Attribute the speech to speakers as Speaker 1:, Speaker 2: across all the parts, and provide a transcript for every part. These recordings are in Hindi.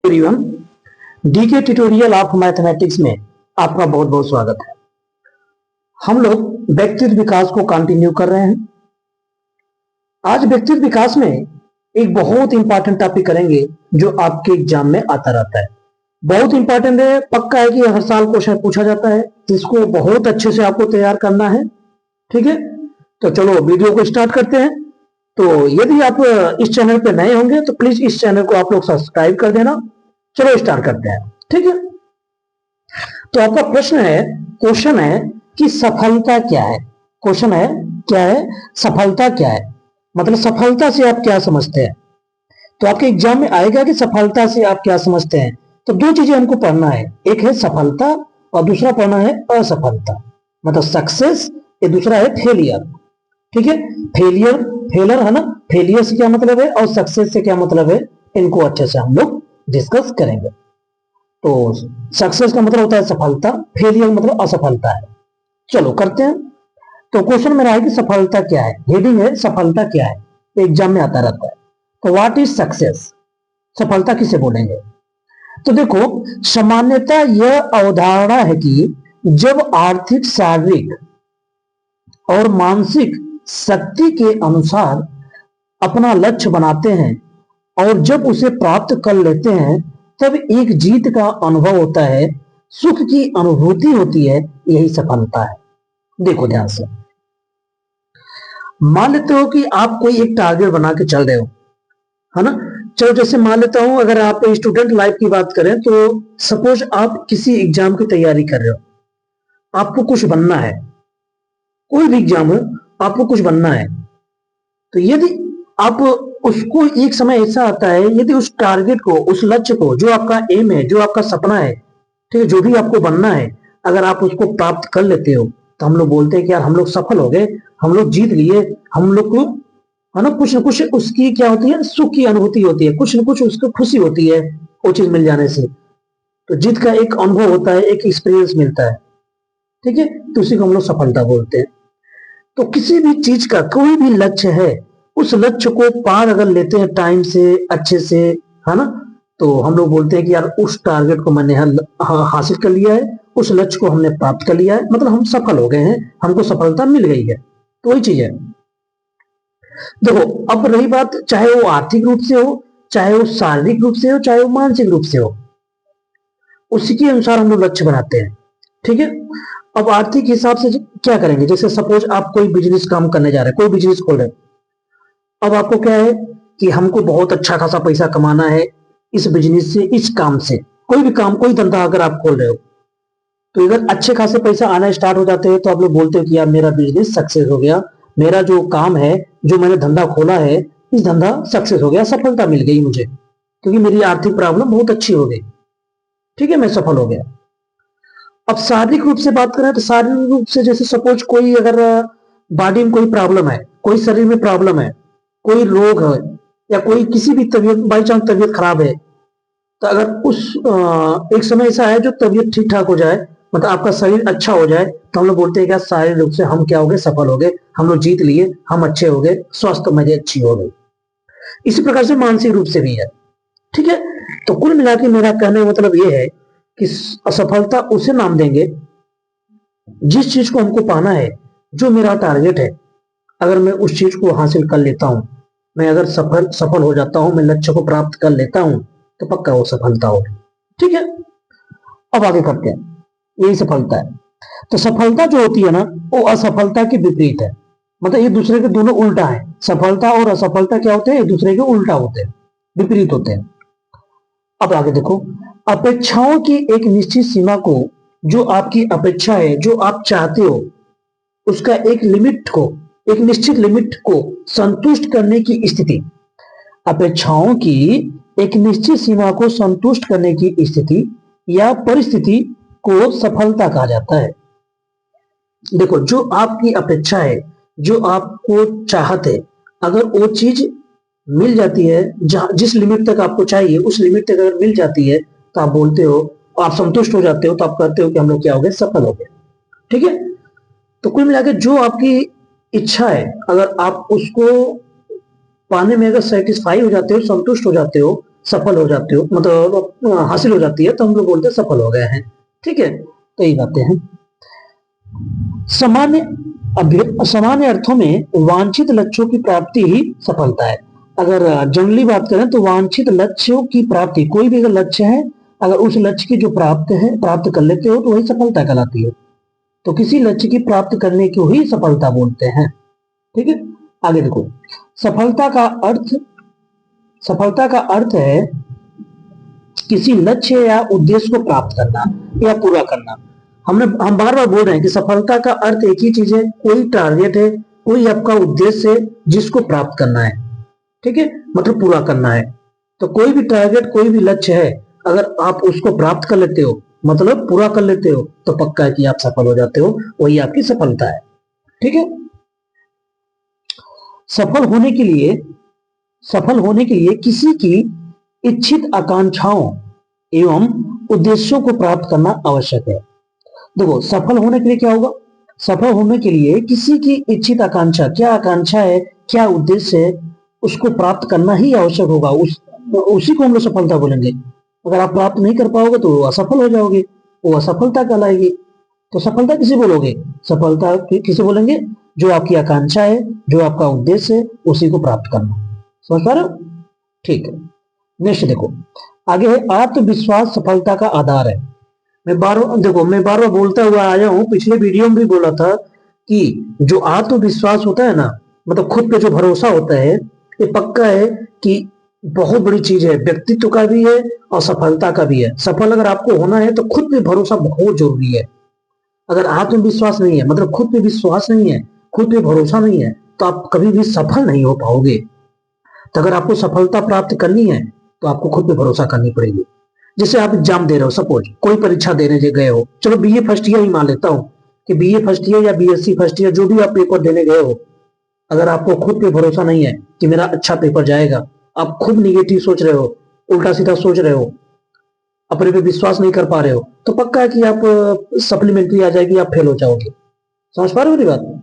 Speaker 1: Everyone, DK tutorial of mathematics में आपका बहुत बहुत स्वागत है। हम लोग व्यक्तित्व विकास को कंटिन्यू कर रहे हैं। आज व्यक्तित्व विकास में एक बहुत इंपॉर्टेंट टॉपिक करेंगे जो आपके एग्जाम में आता रहता है। बहुत इंपॉर्टेंट है, पक्का है कि हर साल क्वेश्चन पूछा जाता है, जिसको बहुत अच्छे से आपको तैयार करना है। ठीक है, तो चलो वीडियो को स्टार्ट करते हैं। तो यदि आप इस चैनल पे नए होंगे तो प्लीज इस चैनल को आप लोग सब्सक्राइब कर देना। चलो स्टार्ट करते हैं। ठीक है, तो आपका क्वेश्चन है कि सफलता क्या है। क्वेश्चन है क्या है, सफलता क्या है, मतलब सफलता से आप क्या समझते हैं। तो आपके एग्जाम में आएगा कि सफलता से आप क्या समझते हैं। तो दो चीजें हमको पढ़ना है, एक है सफलता और दूसरा पढ़ना है असफलता, मतलब सक्सेस, ये दूसरा है फेलियर। ठीक है, फेलियर है ना, फेलियर से क्या मतलब है और सक्सेस से क्या मतलब है, इनको अच्छे से हम लोग डिस्कस करेंगे। तो सक्सेस का मतलब होता है सफलता, फेलियर मतलब असफलता है। चलो करते हैं। तो क्वेश्चन मेरा है कि सफलता क्या है, हेडिंग है सफलता क्या है, एग्जाम में आता रहता है। तो व्हाट इज सक्सेस, सफलता किसे बोलेंगे। तो देखो, सामान्यतः यह अवधारणा है कि जब आर्थिक, शारीरिक और मानसिक शक्ति के अनुसार अपना लक्ष्य बनाते हैं और जब उसे प्राप्त कर लेते हैं तब एक जीत का अनुभव होता है, सुख की अनुभूति होती है, यही सफलता है। देखो ध्यान से, मान लेते हो कि आप कोई एक टारगेट बना के चल रहे हो, है ना। चलो जैसे मान लेता हूं, अगर आप स्टूडेंट लाइफ की बात करें तो सपोज आप किसी एग्जाम की तैयारी कर रहे हो, आपको कुछ बनना है, कोई भी एग्जाम हो आपको कुछ बनना है। तो यदि आप उसको, एक समय ऐसा आता है, यदि उस टारगेट को, उस लक्ष्य को, जो आपका एम है, जो आपका सपना है, ठीक है, जो भी आपको बनना है, अगर आप उसको प्राप्त कर लेते हो तो हम लोग बोलते हैं कि यार हम लोग सफल हो गए, हम लोग जीत लिए, हम लोग को, है ना, कुछ ना कुछ उसकी क्या होती है, सुख की अनुभूति होती है, कुछ ना कुछ उसको खुशी होती है वो चीज मिल जाने से। तो जीत का एक अनुभव होता है, एक एक्सपीरियंस मिलता है। ठीक है, तो उसी को हम लोग सफलता बोलते हैं। तो किसी भी चीज का कोई भी लक्ष्य है, उस लक्ष्य को पार अगर लेते हैं टाइम से, अच्छे से, है ना, तो हम लोग बोलते हैं कि यार उस टारगेट को मैंने हासिल कर लिया है, उस लक्ष्य को हमने प्राप्त कर लिया है, मतलब हम सफल हो गए हैं, हमको सफलता मिल गई है। तो वही चीज है। देखो, अब रही बात, चाहे वो आर्थिक रूप से हो, चाहे वो शारीरिक रूप से हो, चाहे वो मानसिक रूप से हो, उसी के अनुसार हम लोग लक्ष्य बनाते हैं। ठीक है, अब आर्थिक हिसाब से क्या करेंगे, जैसे सपोज आप कोई बिजनेस काम करने जा रहे हैं, कोई बिजनेस खोल रहे हैं। अब आपको क्या है कि हमको बहुत अच्छा खासा पैसा कमाना है इस बिजनेस से, इस काम से, कोई भी काम, कोई धंधा अगर आप खोल रहे हो, तो अगर अच्छे खासे पैसा आना स्टार्ट हो जाते हैं तो आप लोग बोलते हो कि यार मेरा बिजनेस सक्सेस हो गया, मेरा जो काम है, जो मैंने धंधा खोला है, इस धंधा सक्सेस हो गया, सफलता मिल गई मुझे, क्योंकि मेरी आर्थिक प्रॉब्लम बहुत अच्छी हो गई। ठीक है, मैं सफल हो गया। अब शारीरिक रूप से बात करें तो शारीरिक रूप से जैसे सपोज कोई अगर बॉडी में कोई प्रॉब्लम है, कोई शरीर में प्रॉब्लम है, कोई रोग है, या कोई किसी भी तबीयत, बाई चांस तबीयत खराब है, तो अगर उस एक समय ऐसा है जो तबीयत ठीक ठाक हो जाए, मतलब आपका शरीर अच्छा हो जाए, तो हम लोग बोलते हैं कि शारीरिक रूप से हम क्या हो गए, सफल हो गए, हम लोग जीत लिए, हम अच्छे हो गए, स्वास्थ्य मेरी अच्छी हो गई। इसी प्रकार से मानसिक रूप से भी है। ठीक है, तो कुल मिला के मेरा कहने का मतलब ये है कि असफलता उसे नाम देंगे जिस चीज को हमको पाना है, जो मेरा टारगेट है, अगर मैं उस चीज को हासिल कर लेता हूं, मैं अगर सफल हो जाता हूं, मैं लक्ष्य को प्राप्त कर लेता हूं, तो पक्का वो सफलता होगी। ठीक है, अब आगे करते हैं, यही सफलता है। तो सफलता जो होती है ना, वो असफलता के विपरीत है, मतलब एक दूसरे के दोनों उल्टा है। सफलता और असफलता क्या होते हैं, एक दूसरे के उल्टा होते हैं, विपरीत होते हैं। अब आगे देखो, अपेक्षाओं की एक निश्चित सीमा को, जो आपकी अपेक्षा है, जो आप चाहते हो, उसका एक लिमिट को, एक निश्चित लिमिट को संतुष्ट करने की स्थिति, अपेक्षाओं की एक निश्चित सीमा को संतुष्ट करने की स्थिति या परिस्थिति को सफलता कहा जाता है। देखो, जो आपकी अपेक्षा है, जो आपको चाहत है, अगर वो चीज मिल जाती है, जिस लिमिट तक आपको चाहिए, उस लिमिट तक अगर मिल जाती है, तो आप बोलते हो, आप संतुष्ट हो जाते हो, तो आप कहते हो कि हम लोग क्या हो गए, सफल हो गए। ठीक है, तो कुल मिलाकर जो आपकी इच्छा है, अगर आप उसको पाने में अगर सेटिस्फाई हो जाते हो, संतुष्ट हो जाते हो, सफल हो जाते हो, मतलब हासिल हो जाती है, तो हम लोग बोलते हैं सफल हो गए हैं। ठीक है, तो यही बातें हैं। सामान्य अर्थों में वांछित लक्ष्यों की प्राप्ति ही सफलता है। अगर जनरली बात करें तो वांछित लक्ष्यों की प्राप्ति, कोई भी अगर लक्ष्य है, अगर उस लक्ष्य की जो प्राप्त कर लेते हो तो वही सफलता कहलाती है। तो किसी लक्ष्य की प्राप्त करने को ही सफलता बोलते हैं। ठीक है, आगे देखो। सफलता का अर्थ सफलता का अर्थ है किसी लक्ष्य या उद्देश्य को प्राप्त करना या पूरा करना। हम बार बार बोल रहे हैं कि सफलता का अर्थ एक ही चीज है, कोई टारगेट है, कोई आपका उद्देश्य है जिसको प्राप्त करना है। ठीक है, मतलब पूरा करना है। तो कोई भी टारगेट, कोई भी लक्ष्य है, अगर आप उसको प्राप्त कर लेते हो, मतलब पूरा कर लेते हो, तो पक्का है कि आप सफल हो जाते हो, वही आपकी सफलता है। ठीक है, सफल होने के लिए सफल होने के लिए किसी की इच्छित आकांक्षाओं एवं उद्देश्यों को प्राप्त करना आवश्यक है। देखो, सफल होने के लिए क्या होगा? सफल होने के लिए किसी की इच्छित आकांक्षा, क्या आकांक्षा है, क्या उद्देश्य है, उसको प्राप्त करना ही आवश्यक होगा। उसी को हम लोग सफलता बोलेंगे। अगर आप प्राप्त नहीं कर पाओगे तो असफल हो जाओगे, वो असफलता कहलाएगी। तो सफलता किसे बोलोगे? सफलता किसे बोलेंगे? जो आपकी आकांक्षा है, जो आपका उद्देश्य है, उसी को प्राप्त करना। समझ पा रहे हो? ठीक है, नेक्स्ट देखो, आगे है आत्मविश्वास सफलता का आधार है। मैं बार बार बोलता हुआ आया हूं, पिछले वीडियो में भी बोला था कि जो आत्मविश्वास होता है ना, मतलब खुद पे जो भरोसा होता है, ये पक्का है कि बहुत बड़ी चीज है, व्यक्तित्व का भी है और सफलता का भी है। सफल अगर आपको होना है तो खुद पे भरोसा बहुत जरूरी है। अगर आत्मविश्वास नहीं है, मतलब खुद पे विश्वास नहीं है, खुद पे भरोसा नहीं है, तो आप कभी भी सफल नहीं हो पाओगे। तो अगर आपको सफलता प्राप्त करनी है तो आपको खुद पे भरोसा करनी पड़ेगी। जैसे आप एग्जाम दे रहे हो, सपोज कोई परीक्षा देने गए हो, चलो बीए फर्स्ट ईयर ही मान लेता हूं कि बीए फर्स्ट ईयर या बीएससी फर्स्ट ईयर, जो भी आप पेपर देने गए हो, अगर आपको खुद पे भरोसा नहीं है कि मेरा अच्छा पेपर जाएगा, आप खुद निगेटिव सोच रहे हो, उल्टा सीधा सोच रहे हो, अपने पे विश्वास नहीं कर पा रहे हो, तो पक्का है कि आप सप्लीमेंट्री आ जाएगी, आप फेल हो जाओगे। समझ पा रहे हो मेरी बात?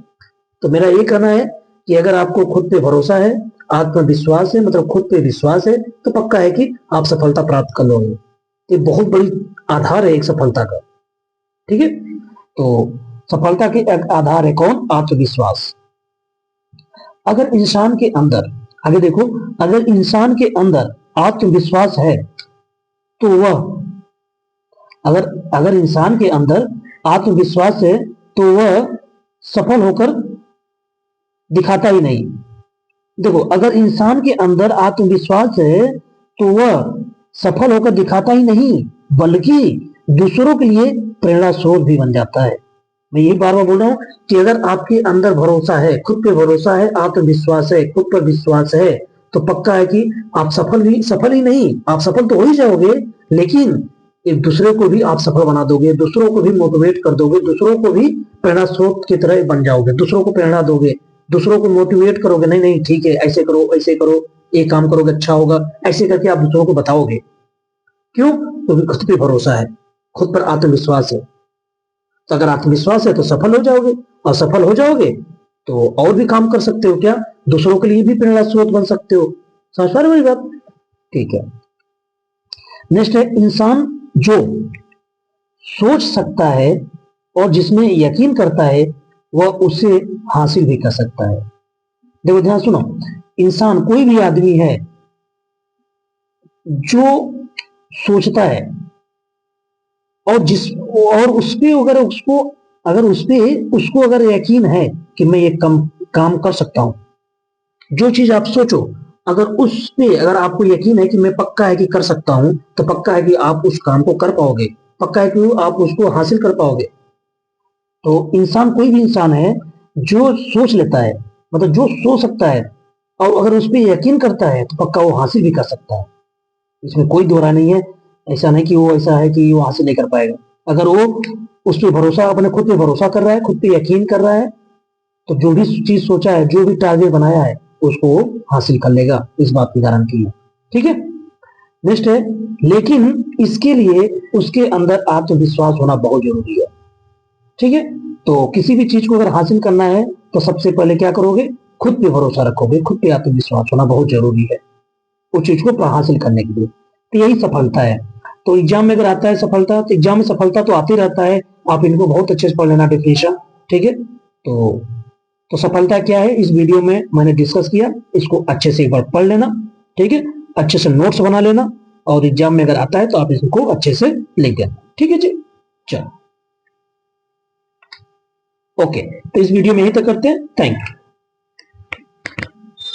Speaker 1: तो मेरा ये कहना है कि अगर आपको खुद पे भरोसा है, आत्मविश्वास है, मतलब खुद पे विश्वास है, तो पक्का है कि आप सफलता प्राप्त कर लोगे। ये बहुत बड़ी आधार है एक सफलता का। ठीक है, तो सफलता के आधार है कौन? आत्मविश्वास। अगर इंसान के अंदर, आगे देखो, अगर इंसान के अंदर आत्मविश्वास है तो वह, अगर अगर इंसान के अंदर आत्मविश्वास है तो वह सफल होकर दिखाता ही नहीं। देखो, अगर इंसान के अंदर आत्मविश्वास है तो वह सफल होकर दिखाता ही नहीं, बल्कि दूसरों के लिए प्रेरणा स्रोत भी बन जाता है। मैं यही बार बार बोल रहा हूं कि अगर आपके अंदर भरोसा है, खुद पे भरोसा है, आत्मविश्वास है, खुद पर विश्वास है, तो पक्का है कि आप सफल ही नहीं, आप सफल तो हो ही जाओगे, लेकिन एक दूसरे को भी आप सफल बना दोगे, दूसरों को भी मोटिवेट कर दोगे, दूसरों को भी प्रेरणा स्रोत की तरह बन जाओगे, दूसरों को प्रेरणा दोगे, दूसरों को मोटिवेट करोगे, नहीं नहीं ठीक है, ऐसे करो, ऐसे करो, ये काम करोगे अच्छा होगा, ऐसे करके आप दूसरों को बताओगे। क्यों? क्योंकि खुद पे भरोसा है, खुद पर आत्मविश्वास है। तो अगर आत्मविश्वास है तो सफल हो जाओगे, और सफल हो जाओगे तो और भी काम कर सकते हो, क्या दूसरों के लिए भी प्रेरणा स्रोत बन सकते हो। समझ पा रहे हो मेरी बात? ठीक है, नेक्स्ट है इंसान जो सोच सकता है और जिसमें यकीन करता है वह उसे हासिल भी कर सकता है। देखो ध्यान सुनो, इंसान कोई भी आदमी है जो सोचता है और और उस पे उसको अगर यकीन है कि मैं ये काम कर सकता हूं, जो चीज आप सोचो, अगर आपको यकीन है कि मैं पक्का है कि कर सकता हूं, तो पक्का है कि आप उस काम को कर पाओगे, पक्का है कि आप उसको हासिल कर पाओगे। तो इंसान कोई भी इंसान है जो सोच लेता है, मतलब जो सोच सकता है और अगर उस पर यकीन करता है तो पक्का वो हासिल भी कर सकता है। इसमें कोई दो राय नहीं है। ऐसा नहीं कि वो ऐसा है कि वो हासिल नहीं कर पाएगा। अगर वो उस पर भरोसा, अपने खुद पे भरोसा कर रहा है, खुद पे यकीन कर रहा है, तो जो भी चीज सोचा है, जो भी टारगेट बनाया है, उसको वो हासिल कर लेगा, इस बात की गारंटी है। ठीक है, नेक्स्ट है, लेकिन इसके लिए उसके अंदर आत्मविश्वास होना बहुत जरूरी है। ठीक है, तो किसी भी चीज को अगर हासिल करना है तो सबसे पहले क्या करोगे? खुद पे भरोसा रखोगे, खुद पे आत्मविश्वास होना बहुत जरूरी है। उस चीज को हासिल करने के लिए। तो यही सफलता है। तो एग्जाम में अगर आता है सफलता, तो एग्जाम में सफलता तो आती रहता है, आप इनको बहुत अच्छे से पढ़ लेना डेफिनेशन, ठीक है। तो सफलता क्या है इस वीडियो में मैंने डिस्कस किया, इसको अच्छे से एक बार पढ़ लेना, ठीक है, अच्छे से नोट्स बना लेना, और एग्जाम में अगर आता है तो आप इसको अच्छे से लिख देना, ठीक है जी। चलो ओके, तो इस वीडियो में यही तक करते हैं, थैंक यू।